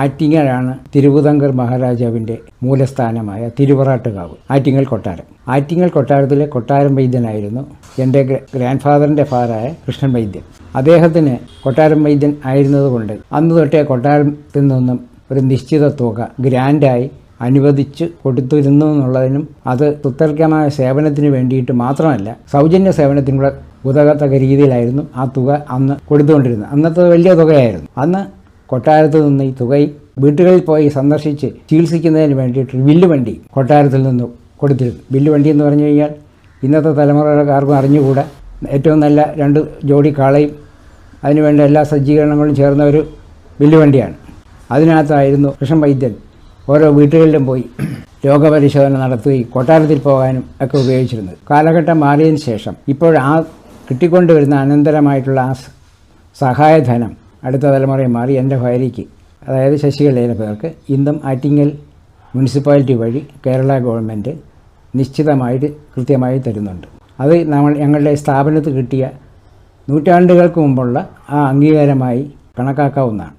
ആറ്റിങ്ങലാണ് തിരുവിതാംകൂർ മഹാരാജാവിൻ്റെ മൂലസ്ഥാനമായ തിരുവറാട്ടുകാവ്, ആറ്റിങ്ങൽ കൊട്ടാരം. ആറ്റിങ്ങൽ കൊട്ടാരത്തിലെ കൊട്ടാരം വൈദ്യനായിരുന്നു എൻ്റെ ഗ്രാൻഡ് ഫാദറിൻ്റെ ഫാദറായ കൃഷ്ണൻ വൈദ്യൻ. അദ്ദേഹത്തിന് കൊട്ടാരം വൈദ്യൻ ആയിരുന്നതുകൊണ്ട് അന്ന് തൊട്ടേ കൊട്ടാരത്തിൽ നിന്നും ഒരു നിശ്ചിത തുക ഗ്രാൻഡായി അനുവദിച്ച് കൊടുത്തിരുന്നു എന്നുള്ളതിനും അത് സുത്യർഹമായ സേവനത്തിന് വേണ്ടിയിട്ട് മാത്രമല്ല സൗജന്യ സേവനത്തിനും കൂടെ ഉതകത്തക്ക രീതിയിലായിരുന്നു ആ തുക അന്ന് കൊടുത്തുകൊണ്ടിരുന്നത്. അന്നത്തെ വലിയ തുകയായിരുന്നു. അന്ന് കൊട്ടാരത്തിൽ നിന്ന് ഈ തുക വീട്ടുകളിൽ പോയി സന്ദർശിച്ച് ചികിത്സിക്കുന്നതിന് വേണ്ടിയിട്ട് വില്ലുവണ്ടി കൊട്ടാരത്തിൽ നിന്ന് കൊടുത്തിരുന്നു. വില്ലുവണ്ടി എന്ന് പറഞ്ഞു കഴിഞ്ഞാൽ ഇന്നത്തെ തലമുറക്കാർക്കും അറിഞ്ഞുകൂടാ. ഏറ്റവും നല്ല 2 ജോഡി കാളയും അതിനുവേണ്ട എല്ലാ സജ്ജീകരണങ്ങളും ചേർന്ന ഒരു വില്ലുവണ്ടിയാണ്. അതിനകത്തായിരുന്നു കൃഷ്ണൻ വൈദ്യൻ ഓരോ വീട്ടുകളിലും പോയി രോഗപരിശോധന നടത്തുകയും കൊട്ടാരത്തിൽ പോകാനും ഒക്കെ ഉപയോഗിച്ചിരുന്നത്. കാലഘട്ടം മാറിയതിന് ശേഷം ഇപ്പോൾ ആ കിട്ടിക്കൊണ്ടുവരുന്ന അനന്തരമായിട്ടുള്ള ആ സഹായധനം അടുത്ത തലമുറയെ മാറി എൻ്റെ ഭാര്യയ്ക്ക്, അതായത് ശശികലയുടെ പേർക്ക് ഇന്നും ആറ്റിങ്ങൽ മുനിസിപ്പാലിറ്റി വഴി കേരള ഗവൺമെൻറ് നിശ്ചിതമായിട്ട് കൃത്യമായി തരുന്നുണ്ട്. അത് ഞങ്ങളുടെ സ്ഥാപനത്തിൽ കിട്ടിയ നൂറ്റാണ്ടുകൾക്ക് മുമ്പുള്ള ആ അംഗീകാരമായി കണക്കാക്കാവുന്നതാണ്.